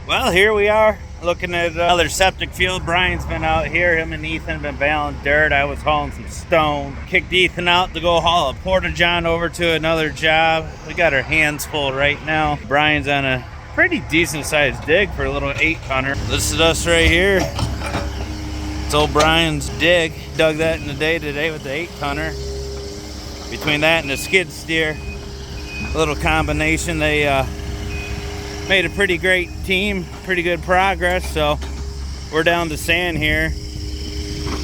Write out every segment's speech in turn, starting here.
Well, here we are looking at another septic field. Brian's been out here. Him and Ethan have been baling dirt. I was hauling some stone. Kicked Ethan out to go haul a porta-john over to another job. We got our hands full right now. Brian's on a pretty decent sized dig for a little 8-tonner. This is us right here. It's old Brian's dig. Dug that in the day today with the 8-tonner. Between that and the skid steer, a little combination, they made a pretty great team, pretty good progress. So we're down to sand here,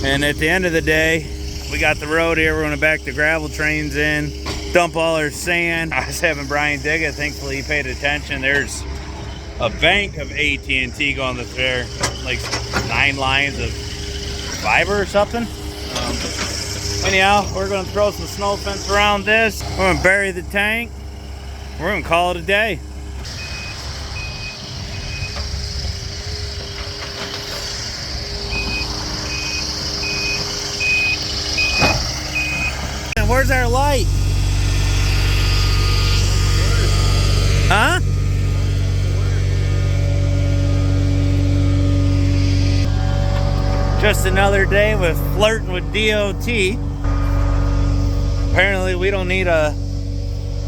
and at the end of the day, we got the road here. We're going to back the gravel trains in, dump all our sand. I was having Brian dig it. Thankfully he paid attention. There's a bank of AT&T going through there, like 9 lines of fiber or something. Anyhow, we're going to throw some snow fence around this. We're going to bury the tank. We're going to call it a day. Where's our light? Huh? Just another day with flirting with DOT. Apparently we don't need a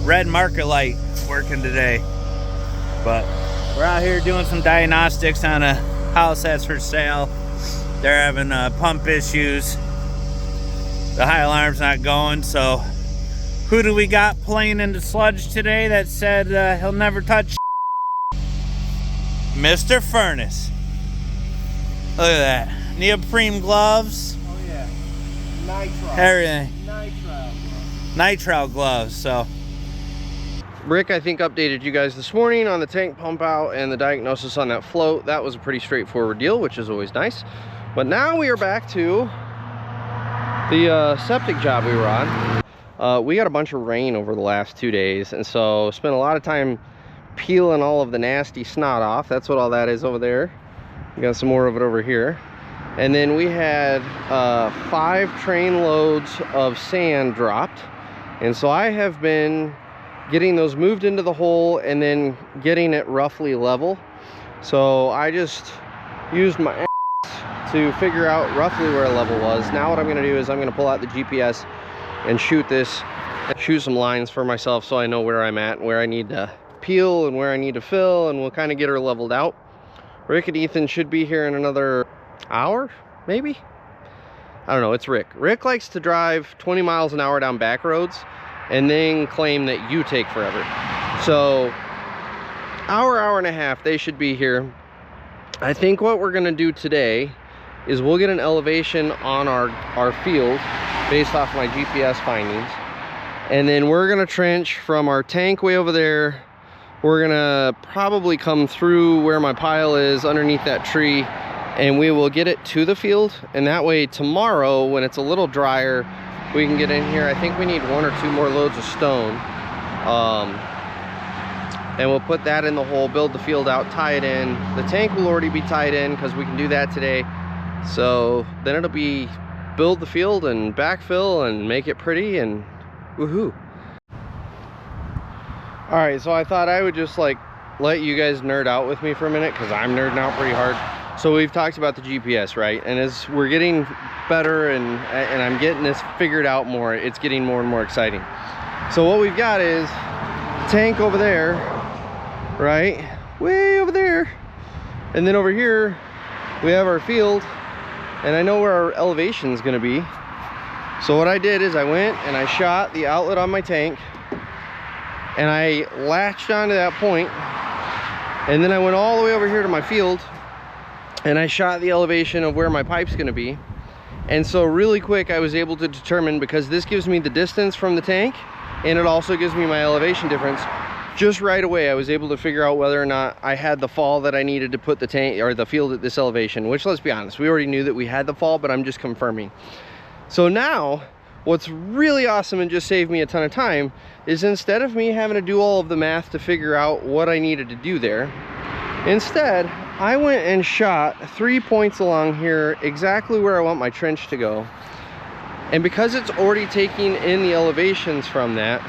red marker light working today. But we're out here doing some diagnostics on a house that's for sale. They're having pump issues. The high alarm's not going, so who do we got playing in the sludge today that said he'll never touch Mr. Furnace. Look at that. Neoprene gloves. Oh yeah. Nitrile. Everything. Nitrile. Nitrile gloves, so. Rick, I think, updated you guys this morning on the tank pump out and the diagnosis on that float. That was a pretty straightforward deal, which is always nice. But now we are back to the septic job we were on. We got a bunch of rain over the last 2 days, and so spent a lot of time peeling all of the nasty snot off. That's what all that is over there. We got some more of it over here. And then we had 5 train loads of sand dropped, and so I have been getting those moved into the hole and then getting it roughly level. So I just used my to figure out roughly where level was. Now what I'm going to do is I'm going to pull out the GPS and shoot some lines for myself so I know where I'm at, where I need to peel and where I need to fill, and we'll kind of get her leveled out. Rick and Ethan should be here in another hour, maybe? I don't know, it's Rick. Rick likes to drive 20 miles an hour down back roads and then claim that you take forever. So, hour and a half, they should be here. I think what we're going to do today is we'll get an elevation on our field based off my GPS findings, and then we're gonna trench from our tank way over there. We're gonna probably come through where my pile is underneath that tree, and we will get it to the field, and that way tomorrow when it's a little drier we can get in here. I think we need 1 or 2 more loads of stone, and we'll put that in the hole, build the field out, tie it in. The tank will already be tied in because we can do that today. So then it'll be build the field and backfill and make it pretty and woohoo. All right, so I thought I would just like let you guys nerd out with me for a minute because I'm nerding out pretty hard. So we've talked about the GPS, right? And as we're getting better and I'm getting this figured out more, it's getting more and more exciting. So what we've got is tank over there, right? Way over there. And then over here we have our field, and I know where our elevation is going to be. So what I did is I went and I shot the outlet on my tank, and I latched onto that point, and then I went all the way over here to my field and I shot the elevation of where my pipe's going to be. And so really quick I was able to determine, because this gives me the distance from the tank and it also gives me my elevation difference, just right away I was able to figure out whether or not I had the fall that I needed to put the tank or the field at this elevation, which, let's be honest, we already knew that we had the fall, but I'm just confirming. So now what's really awesome and just saved me a ton of time is, instead of me having to do all of the math to figure out what I needed to do there, instead I went and shot 3 points along here exactly where I want my trench to go. And because it's already taking in the elevations from that,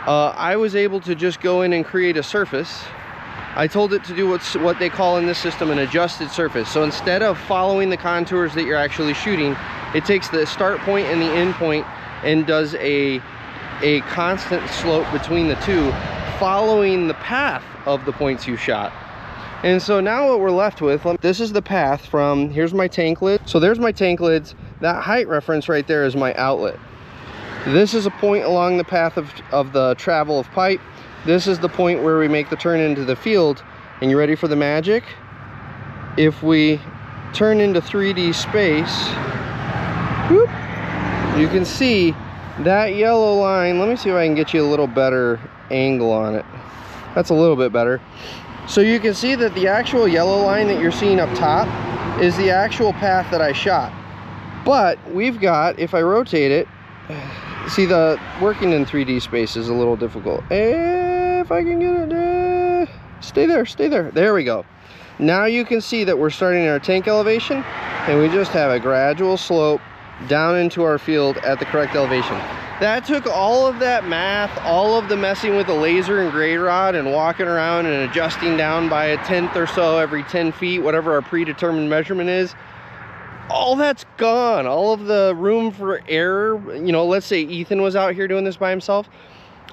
I was able to just go in and create a surface I told it to do what they call in this system an adjusted surface. So instead of following the contours that you're actually shooting, it takes the start point and the end point and does a constant slope between the two, following the path of the points you shot. And so now what we're left with, this is the path from, here's my tank lid. So there's my tank lids. That height reference right there is my outlet. This is a point along the path of the travel of pipe. This is the point where we make the turn into the field. And you ready for the magic? If we turn into 3D space, whoop, you can see that yellow line. Let me see if I can get you a little better angle on it. That's a little bit better. So you can see that the actual yellow line that you're seeing up top is the actual path that I shot. But we've got, if I rotate it, see, the working in 3D space is a little difficult. If I can get it, stay there. There we go. Now you can see that we're starting our tank elevation, and we just have a gradual slope down into our field at the correct elevation. That took all of that math, all of the messing with the laser and grade rod and walking around and adjusting down by a tenth or so every 10 feet, whatever our predetermined measurement is. All that's gone. All of the room for error, you know, let's say Ethan was out here doing this by himself,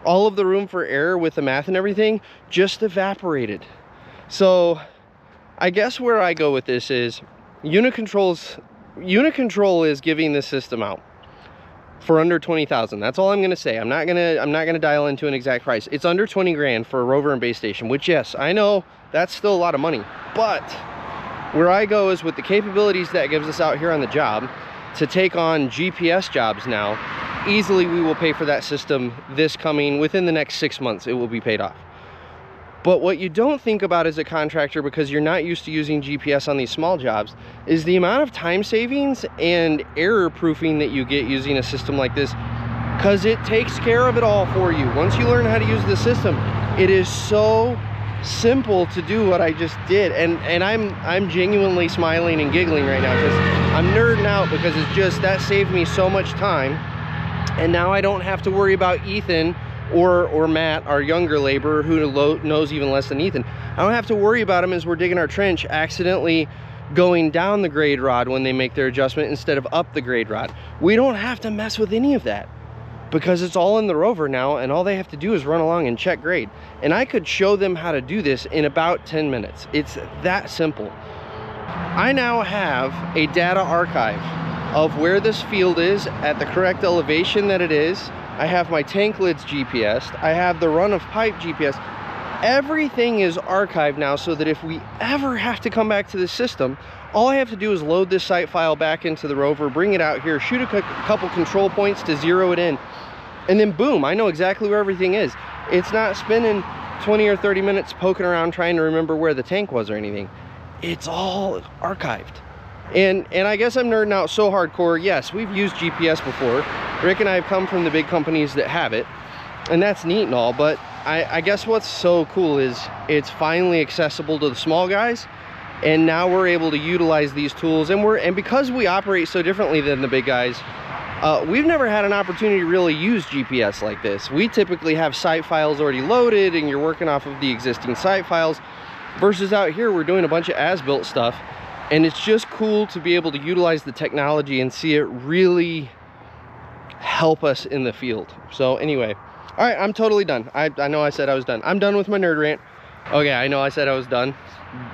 all of the room for error with the math and everything just evaporated. So I guess where I go with this is unit control is giving this system out for under 20,000. That's all I'm gonna say. I'm not gonna dial into an exact price. It's under 20 grand for a rover and base station, which, yes, I know that's still a lot of money, but where I go is with the capabilities that gives us out here on the job to take on GPS jobs now. Easily we will pay for that system within the next 6 months. It will be paid off. But what you don't think about as a contractor, because you're not used to using GPS on these small jobs, is the amount of time savings and error proofing that you get using a system like this, because it takes care of it all for you. Once you learn how to use the system, it is so simple to do what I just did. And I'm genuinely smiling and giggling right now because I'm nerding out, because it's just, that saved me so much time. And now I don't have to worry about Ethan or Matt, our younger laborer, who knows even less than Ethan. I don't have to worry about him as we're digging our trench accidentally going down the grade rod when they make their adjustment instead of up the grade rod. We don't have to mess with any of that because it's all in the rover now, and all they have to do is run along and check grade. And I could show them how to do this in about 10 minutes. It's that simple. I now have a data archive of where this field is at the correct elevation that it is. I have my tank lids GPS. I have the run of pipe GPS. Everything is archived now, so that if we ever have to come back to the system, all I have to do is load this site file back into the rover, bring it out here, shoot a couple control points to zero it in, and then boom, I know exactly where everything is. It's not spending 20 or 30 minutes poking around trying to remember where the tank was or anything. It's all archived. And I guess I'm nerding out so hardcore. Yes, we've used GPS before. Rick and I have come from the big companies that have it, and that's neat and all, but I guess what's so cool is it's finally accessible to the small guys, and now we're able to utilize these tools, and because we operate so differently than the big guys, we've never had an opportunity to really use GPS like this. We typically have site files already loaded, and you're working off of the existing site files, versus out here we're doing a bunch of as-built stuff. And it's just cool to be able to utilize the technology and see it really help us in the field. So anyway, all right, I'm totally done. I know I said I was done. I'm done with my nerd rant. Okay, I know I said I was done,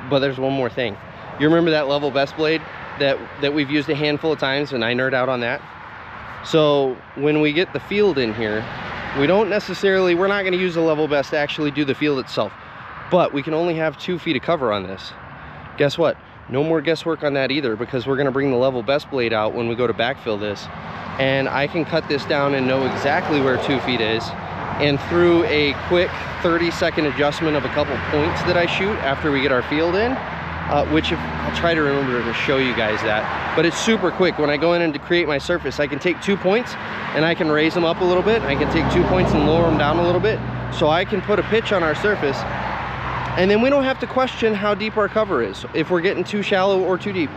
but there's one more thing. You remember that level best blade that we've used a handful of times, and I nerd out on that? So when we get the field in here, we're not going to use the level best to actually do the field itself, but we can only have 2 feet of cover on this. Guess what? No more guesswork on that either, because we're going to bring the level best blade out when we go to backfill this, and I can cut this down and know exactly where 2 feet is, and through a quick 30-second adjustment of a couple points that I shoot after we get our field in, which I'll try to remember to show you guys that, but it's super quick. When I go in and to create my surface, I can take 2 points and I can raise them up a little bit, I can take 2 points and lower them down a little bit, so I can put a pitch on our surface. And then we don't have to question how deep our cover is, if we're getting too shallow or too deep.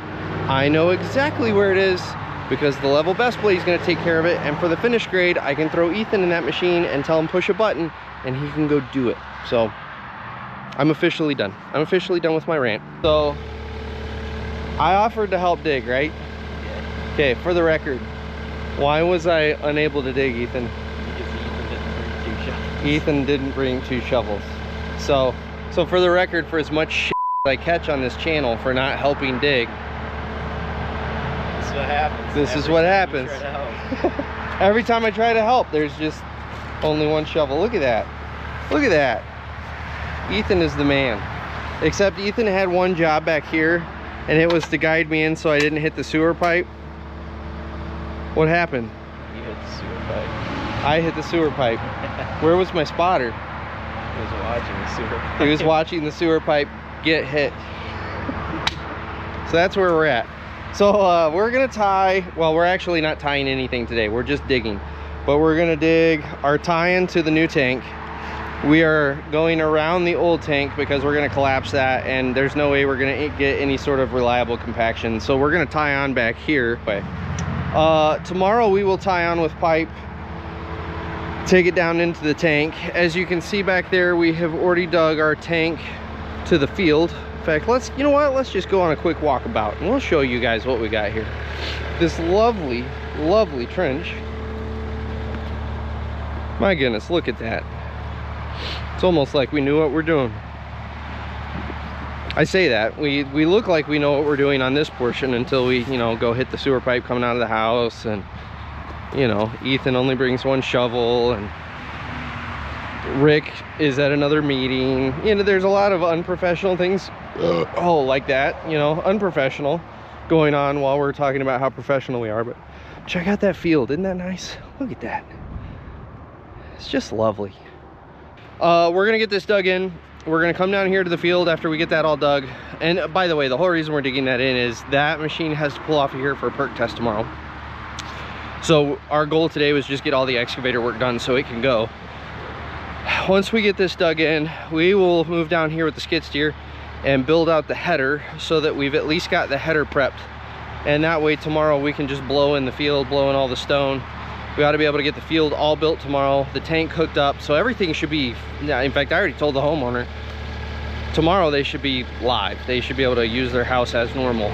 I know exactly where it is, because the level best blade is going to take care of it. And for the finished grade, I can throw Ethan in that machine and tell him push a button, and he can go do it. So I'm officially done. I'm officially done with my rant. So, I offered to help dig, right? Yeah. Okay, for the record, why was I unable to dig, Ethan? Because Ethan didn't bring 2 shovels. So for the record, for as much shit I catch on this channel for not helping dig, this is what happens. This is what happens. Every time I try to help, there's just only 1 shovel. Look at that. Look at that. Ethan is the man. Except Ethan had 1 job back here, and it was to guide me in so I didn't hit the sewer pipe. What happened? You hit the sewer pipe. I hit the sewer pipe. Where was my spotter? He was watching the sewer pipe. He was watching the sewer pipe get hit. So that's where we're at. So we're gonna tie, well, we're actually not tying anything today. We're just digging. But we're gonna dig our tie-in to the new tank. We are going around the old tank because we're gonna collapse that, and there's no way we're gonna get any sort of reliable compaction. So we're gonna tie on back here. Tomorrow we will tie on with pipe, take it down into the tank. As you can see back there, we have already dug our tank to the field. In fact, you know what? Let's just go on a quick walkabout and we'll show you guys what we got here. This lovely, lovely trench. My goodness, look at that. It's almost like we knew what we're doing. I say that, we look like we know what we're doing on this portion until we, you know, go hit the sewer pipe coming out of the house, and, you know, Ethan only brings 1 shovel, and Rick is at another meeting. You know, there's a lot of unprofessional things, like that, you know, unprofessional going on while we're talking about how professional we are. But check out that field, isn't that nice? Look at that. It's just lovely. We're gonna get this dug in. We're gonna come down here to the field after we get that all dug. And by the way, the whole reason we're digging that in is that machine has to pull off of here for a perk test tomorrow. So our goal today was just get all the excavator work done so it can go. Once we get this dug in, we will move down here with the skid steer and build out the header so that we've at least got the header prepped. And that way tomorrow we can just blow in the field, blow in all the stone. We ought to be able to get the field all built tomorrow, the tank hooked up, so everything should be, in fact, I already told the homeowner, tomorrow they should be live. They should be able to use their house as normal.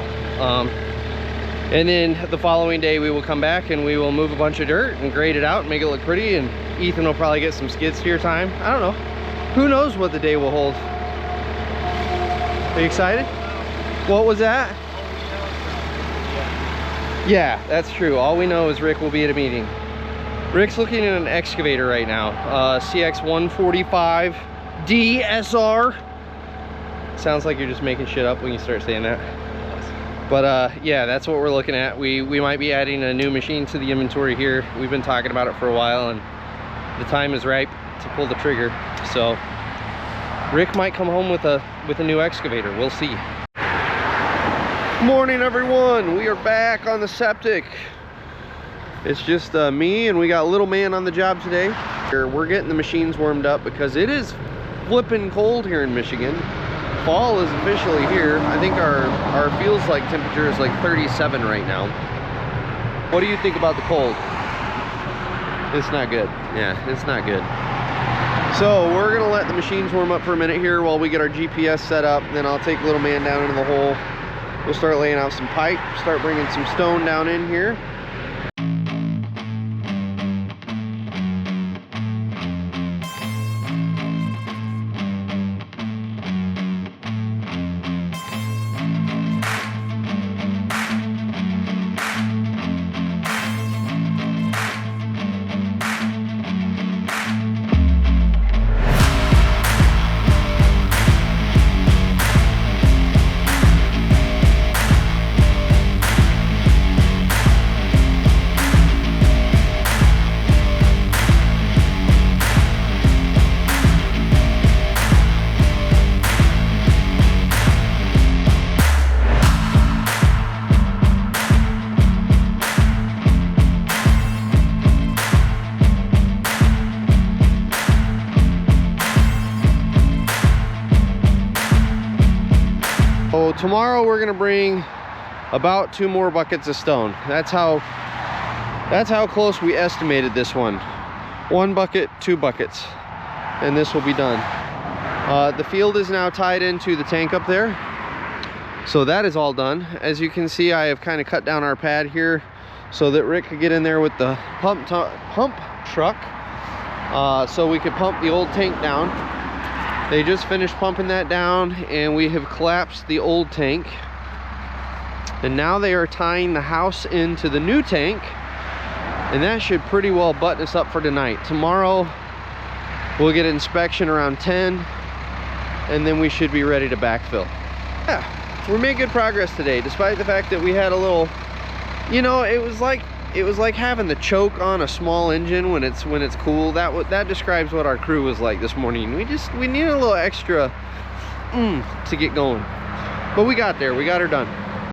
And then the following day we will come back and we will move a bunch of dirt and grade it out and make it look pretty, and Ethan will probably get some skid steer time. I don't know. Who knows what the day will hold. Are you excited? What was that? Yeah, that's true. All we know is Rick will be at a meeting. Rick's looking at an excavator right now. CX 145 DSR. Sounds like you're just making shit up when you start saying that. But yeah, that's what we're looking at. We might be adding a new machine to the inventory here. We've been talking about it for a while, and the time is ripe to pull the trigger. So Rick might come home with a new excavator. We'll see. Morning, everyone. We are back on the septic. It's just me, and we got little man on the job today. We're getting the machines warmed up because it is flipping cold here in Michigan. Fall is officially here. I think our feels like temperature is like 37 right now. What do you think about the cold? It's not good. Yeah, it's not good. So we're gonna let the machines warm up for a minute here while we get our GPS set up. Then I'll take little man down into the hole. We'll start laying out some pipe, start bringing some stone down in here. So tomorrow we're gonna bring about 2 more buckets of stone. That's how close we estimated this one. 1 bucket, 2 buckets, and this will be done. The field is now tied into the tank up there. So that is all done. As you can see, I have kind of cut down our pad here so that Rick could get in there with the pump truck so we could pump the old tank down. They just finished pumping that down and we have collapsed the old tank. And now they are tying the house into the new tank, and that should pretty well button us up for tonight. Tomorrow we'll get an inspection around 10 and then we should be ready to backfill. Yeah, we made good progress today, despite the fact that we had a little, you know, it was like having the choke on a small engine when it's cool. That describes what our crew was like this morning. We needed a little extra to get going, but we got there. We got her done.